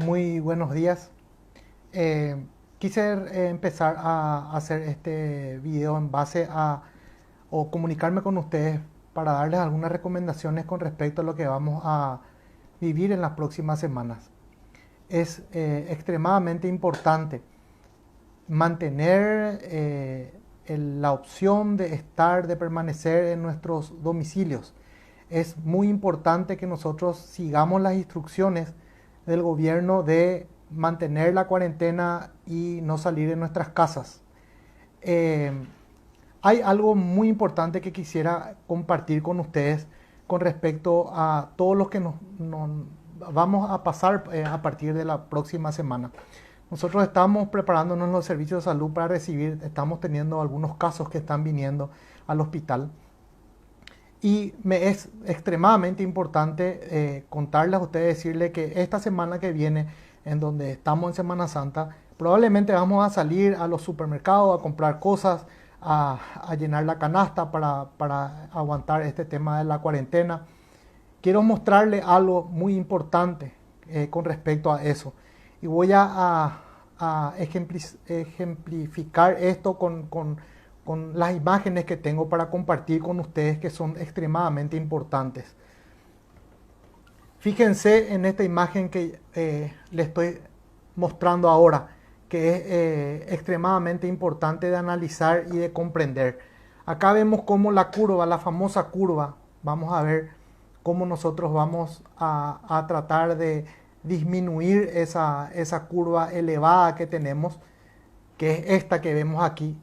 Muy buenos días. Quise empezar a hacer este video en base a o comunicarme con ustedes para darles algunas recomendaciones con respecto a lo que vamos a vivir en las próximas semanas. Es extremadamente importante mantener la opción de estar, de permanecer en nuestros domicilios. Es muy importante que nosotros sigamos las instrucciones del gobierno de mantener la cuarentena y no salir de nuestras casas. Eh, Hay algo muy importante que quisiera compartir con ustedes con respecto a todo lo que nos vamos a pasar a partir de la próxima semana. Nosotros estamos preparándonos en los servicios de salud para recibir, estamos teniendo algunos casos que están viniendo al hospital. Y me es extremadamente importante contarles a ustedes, decirles que esta semana que viene, en donde estamos en Semana Santa, probablemente vamos a salir a los supermercados a comprar cosas, a llenar la canasta para aguantar este tema de la cuarentena. Quiero mostrarles algo muy importante con respecto a eso. Y voy a ejemplificar esto con las imágenes que tengo para compartir con ustedes, que son extremadamente importantes. Fíjense en esta imagen que les estoy mostrando ahora, que es extremadamente importante de analizar y de comprender. Acá vemos cómo la curva, la famosa curva, vamos a ver cómo nosotros vamos a tratar de disminuir esa curva elevada que tenemos, que es esta que vemos aquí,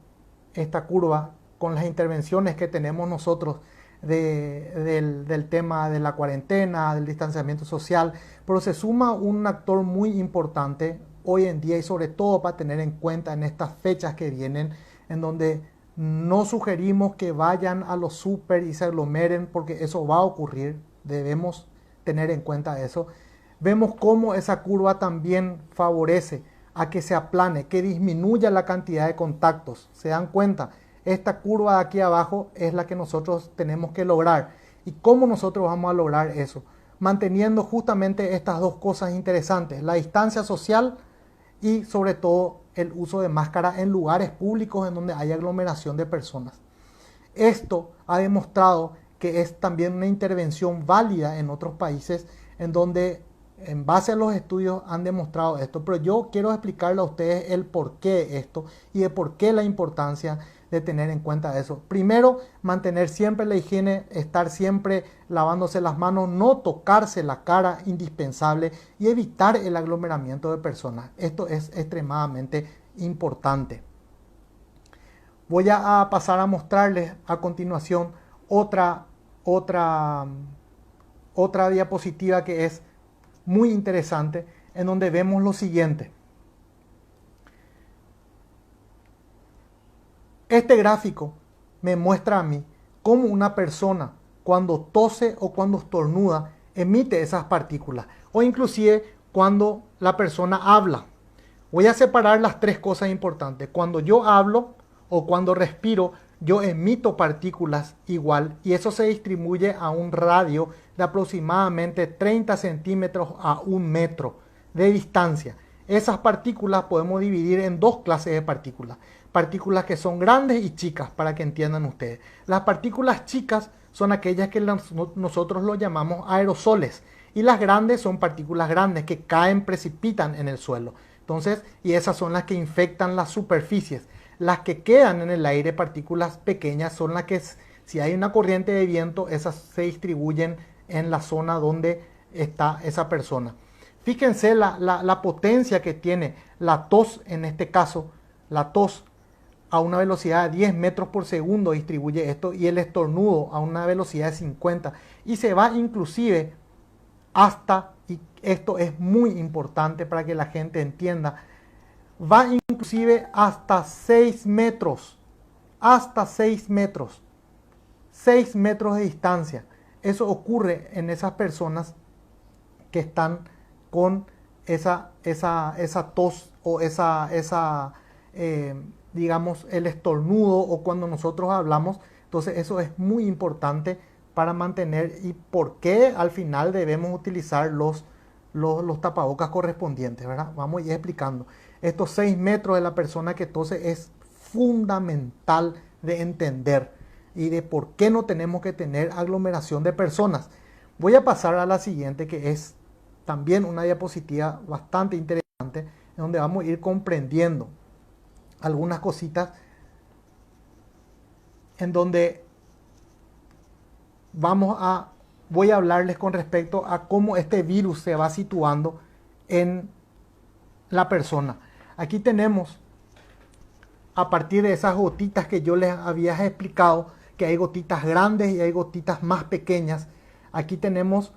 esta curva, con las intervenciones que tenemos nosotros del tema de la cuarentena, del distanciamiento social, pero se suma un actor muy importante hoy en día, y sobre todo para tener en cuenta en estas fechas que vienen, en donde no sugerimos que vayan a los súper y se aglomeren, porque eso va a ocurrir, debemos tener en cuenta eso. Vemos cómo esa curva también favorece a que se aplane, que disminuya la cantidad de contactos. ¿Se dan cuenta? Esta curva de aquí abajo es la que nosotros tenemos que lograr. ¿Y cómo nosotros vamos a lograr eso? Manteniendo justamente estas dos cosas interesantes: la distancia social y sobre todo el uso de máscara en lugares públicos en donde hay aglomeración de personas. Esto ha demostrado que es también una intervención válida en otros países, en donde en base a los estudios han demostrado esto, pero yo quiero explicarle a ustedes el por qué esto y de por qué la importancia de tener en cuenta eso. Primero, mantener siempre la higiene, estar siempre lavándose las manos, no tocarse la cara, indispensable, y evitar el aglomeramiento de personas. Esto es extremadamente importante. Voy a pasar a mostrarles a continuación otra diapositiva que es muy interesante, en donde vemos lo siguiente. Este gráfico me muestra a mí cómo una persona, cuando tose o cuando estornuda, emite esas partículas, o inclusive cuando la persona habla. Voy a separar las tres cosas importantes. Cuando yo hablo o cuando respiro, yo emito partículas igual, y eso se distribuye a un radio de aproximadamente 30 centímetros a 1 metro de distancia. Esas partículas podemos dividir en dos clases de partículas. Partículas que son grandes y chicas, para que entiendan ustedes. Las partículas chicas son aquellas que nosotros lo llamamos aerosoles, y las grandes son partículas grandes que caen, precipitan en el suelo. Entonces, y esas son las que infectan las superficies. Las que quedan en el aire, partículas pequeñas, son las que, si hay una corriente de viento, esas se distribuyen en la zona donde está esa persona. Fíjense la potencia que tiene la tos, en este caso, la tos a una velocidad de 10 metros por segundo distribuye esto, y el estornudo a una velocidad de 50, y se va inclusive hasta, y esto es muy importante para que la gente entienda, va inclusive hasta 6 metros, hasta 6 metros, 6 metros de distancia. Eso ocurre en esas personas que están con esa tos o digamos, el estornudo, o cuando nosotros hablamos. Entonces eso es muy importante para mantener, y por qué al final debemos utilizar los los tapabocas correspondientes, ¿verdad? Vamos a ir explicando. Estos 6 metros de la persona que tose es fundamental de entender y de por qué no tenemos que tener aglomeración de personas. Voy a pasar a la siguiente, que es también una diapositiva bastante interesante, en donde vamos a ir comprendiendo algunas cositas, en donde voy a hablarles con respecto a cómo este virus se va situando en la persona. Aquí tenemos, a partir de esas gotitas que yo les había explicado, que hay gotitas grandes y hay gotitas más pequeñas. Aquí tenemos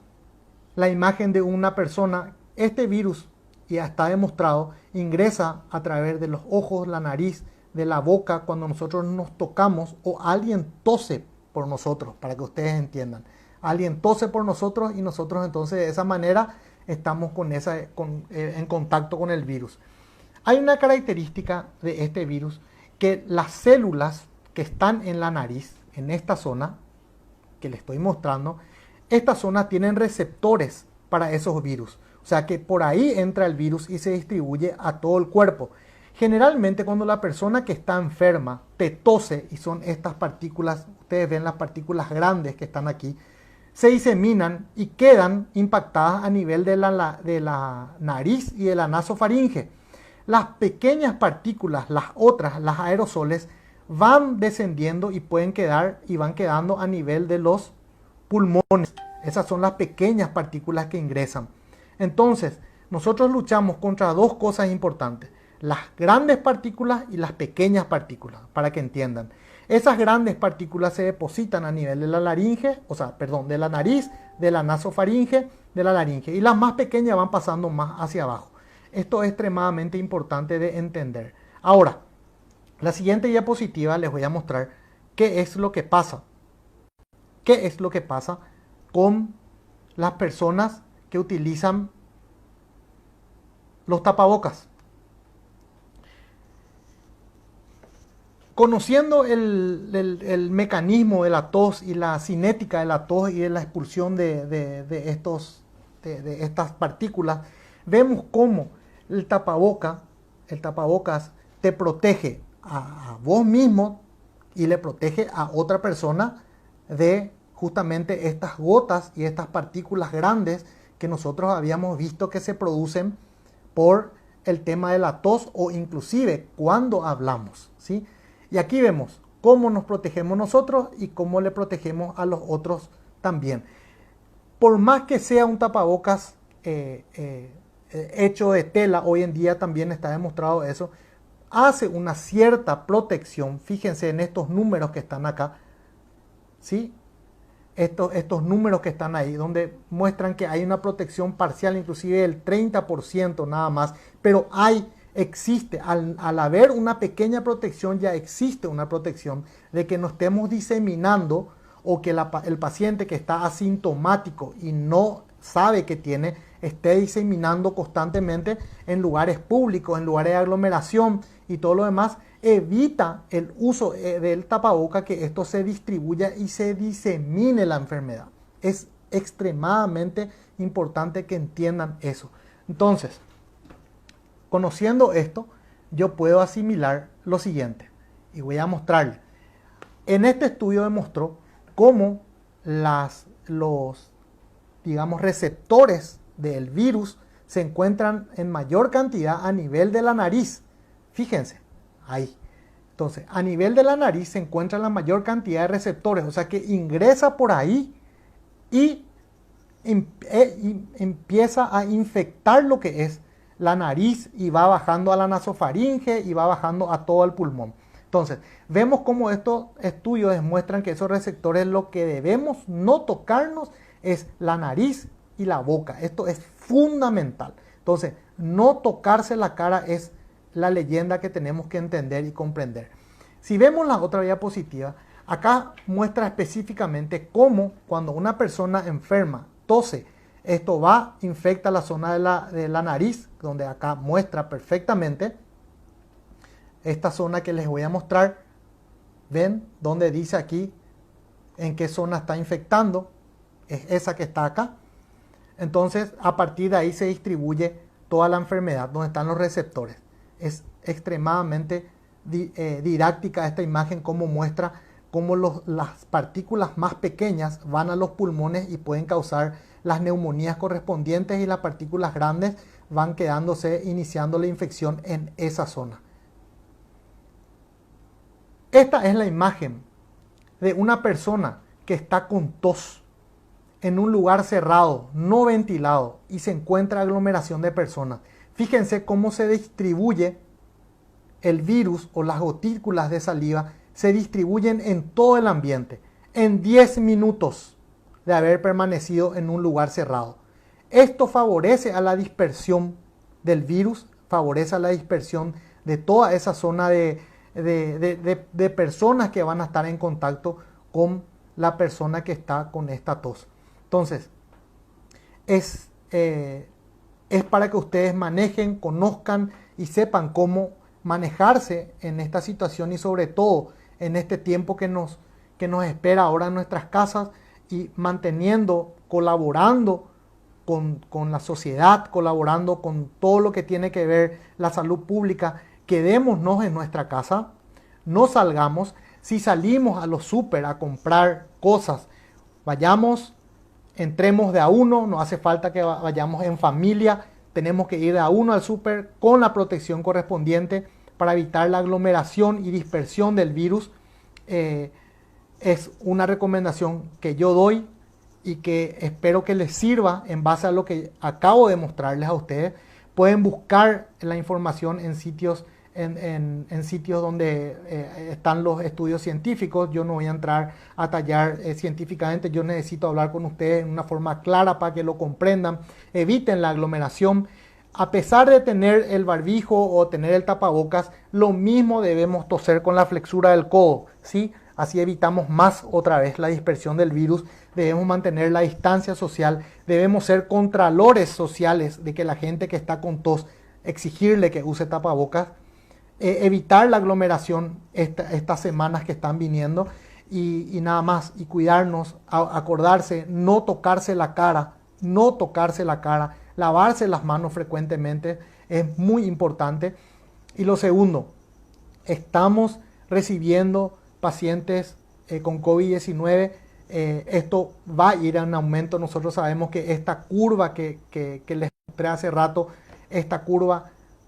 la imagen de una persona. Este virus, ya está demostrado, ingresa a través de los ojos, la nariz, de la boca, cuando nosotros nos tocamos o alguien tose por nosotros, para que ustedes entiendan. Alguien tose por nosotros y nosotros entonces de esa manera estamos en contacto con el virus. Hay una característica de este virus, que las células que están en la nariz, en esta zona que les estoy mostrando, estas zonas tienen receptores para esos virus. O sea que por ahí entra el virus y se distribuye a todo el cuerpo. Generalmente cuando la persona que está enferma te tose, y son estas partículas, ustedes ven las partículas grandes que están aquí, se diseminan y quedan impactadas a nivel de la nariz y de la nasofaringe. Las pequeñas partículas, las otras, las aerosoles, van descendiendo y pueden quedar y van quedando a nivel de los pulmones. Esas son las pequeñas partículas que ingresan. Entonces, nosotros luchamos contra dos cosas importantes: las grandes partículas y las pequeñas partículas, para que entiendan. Esas grandes partículas se depositan a nivel de la laringe, de la nariz, de la nasofaringe, de la laringe, y las más pequeñas van pasando más hacia abajo. Esto es extremadamente importante de entender. Ahora, la siguiente diapositiva les voy a mostrar qué es lo que pasa. ¿Qué es lo que pasa con las personas que utilizan los tapabocas? Conociendo el mecanismo de la tos y la cinética de la tos y de la expulsión de estas partículas, vemos cómo el tapabocas te protege a vos mismo y le protege a otra persona de justamente estas gotas y estas partículas grandes que nosotros habíamos visto que se producen por el tema de la tos o inclusive cuando hablamos, ¿sí? Y aquí vemos cómo nos protegemos nosotros y cómo le protegemos a los otros también. Por más que sea un tapabocas hecho de tela, hoy en día también está demostrado eso, hace una cierta protección. Fíjense en estos números que están acá, ¿sí? Estos números que están ahí, donde muestran que hay una protección parcial, inclusive del 30% nada más, pero existe, al haber una pequeña protección, ya existe una protección de que no estemos diseminando, o que el paciente que está asintomático y no sabe que tiene, esté diseminando constantemente en lugares públicos, en lugares de aglomeración y todo lo demás. Evita el uso del tapaboca, que esto se distribuya y se disemine la enfermedad. Es extremadamente importante que entiendan eso. Entonces, conociendo esto, yo puedo asimilar lo siguiente y voy a mostrarles. En este estudio demostró cómo los receptores del virus se encuentran en mayor cantidad a nivel de la nariz. Fíjense, ahí. Entonces, a nivel de la nariz se encuentra la mayor cantidad de receptores, o sea que ingresa por ahí y empieza a infectar lo que es la nariz y va bajando a la nasofaringe y va bajando a todo el pulmón. Entonces, vemos cómo estos estudios demuestran que esos receptores, lo que debemos no tocarnos es la nariz y la boca. Esto es fundamental. Entonces, no tocarse la cara es la leyenda que tenemos que entender y comprender. Si vemos la otra diapositiva, acá muestra específicamente cómo cuando una persona enferma tose, esto infecta la zona de la nariz, donde acá muestra perfectamente esta zona que les voy a mostrar. ¿Ven? Donde dice aquí en qué zona está infectando. Es esa que está acá. Entonces, a partir de ahí se distribuye toda la enfermedad, donde están los receptores. Es extremadamente didáctica esta imagen, como muestra cómo las partículas más pequeñas van a los pulmones y pueden causar las neumonías correspondientes, y las partículas grandes van quedándose, iniciando la infección en esa zona. Esta es la imagen de una persona que está con tos en un lugar cerrado, no ventilado, y se encuentra aglomeración de personas. Fíjense cómo se distribuye el virus, o las gotículas de saliva se distribuyen en todo el ambiente en 10 minutos de haber permanecido en un lugar cerrado. Esto favorece a la dispersión del virus, favorece a la dispersión de toda esa zona de personas que van a estar en contacto con la persona que está con esta tos. Entonces, es para que ustedes manejen, conozcan y sepan cómo manejarse en esta situación, y sobre todo en este tiempo que nos espera ahora en nuestras casas, y manteniendo, colaborando con la sociedad, colaborando con todo lo que tiene que ver la salud pública. Quedémonos en nuestra casa, no salgamos. Si salimos a los súper a comprar cosas, vayamos, entremos de a uno, no hace falta que vayamos en familia, tenemos que ir de a uno al súper con la protección correspondiente para evitar la aglomeración y dispersión del virus. Es una recomendación que yo doy y que espero que les sirva en base a lo que acabo de mostrarles a ustedes. Pueden buscar la información en sitios donde están los estudios científicos. Yo no voy a entrar a tallar científicamente, yo necesito hablar con ustedes en una forma clara para que lo comprendan. Eviten la aglomeración. A pesar de tener el barbijo o tener el tapabocas, lo mismo debemos toser con la flexura del codo, ¿sí? Así evitamos más otra vez la dispersión del virus. Debemos mantener la distancia social, debemos ser contralores sociales de que la gente que está con tos, exigirle que use tapabocas. Evitar la aglomeración estas semanas que están viniendo, y nada más, y cuidarnos, acordarse, no tocarse la cara, lavarse las manos frecuentemente, es muy importante. Y lo segundo, estamos recibiendo pacientes con COVID-19, esto va a ir en aumento. Nosotros sabemos que esta curva que les mostré hace rato, esta curva,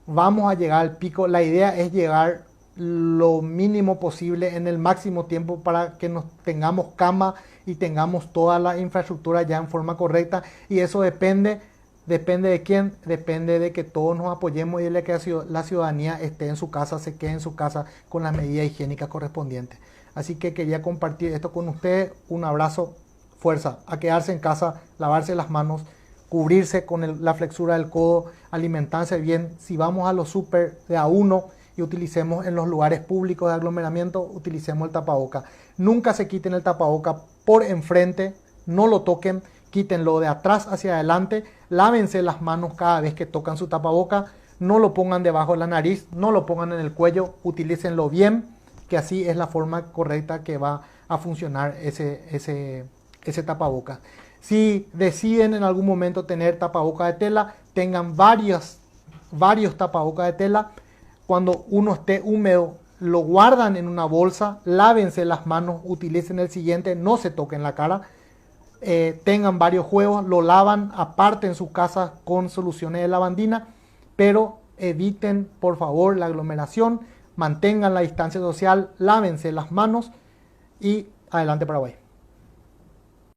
vamos a llegar al pico. La idea es llegar lo mínimo posible en el máximo tiempo para que tengamos cama y tengamos toda la infraestructura ya en forma correcta, y eso depende de quién, depende de que todos nos apoyemos y de que la ciudadanía esté en su casa, se quede en su casa con las medidas higiénicas correspondientes. Así que quería compartir esto con ustedes. Un abrazo, fuerza, a quedarse en casa, lavarse las manos, cubrirse con la flexura del codo, alimentarse bien. Si vamos a los súper de a uno y utilicemos en los lugares públicos de aglomeramiento, utilicemos el tapaboca. Nunca se quiten el tapaboca por enfrente, no lo toquen, quítenlo de atrás hacia adelante, lávense las manos cada vez que tocan su tapaboca, no lo pongan debajo de la nariz, no lo pongan en el cuello, utilícenlo bien, que así es la forma correcta que va a funcionar ese tapaboca. Si deciden en algún momento tener tapaboca de tela, tengan varios tapabocas de tela. Cuando uno esté húmedo, lo guardan en una bolsa, lávense las manos, utilicen el siguiente, no se toquen la cara. Tengan varios juegos, lo lavan aparte en sus casas con soluciones de lavandina, pero eviten por favor la aglomeración, mantengan la distancia social, lávense las manos, y adelante Paraguay.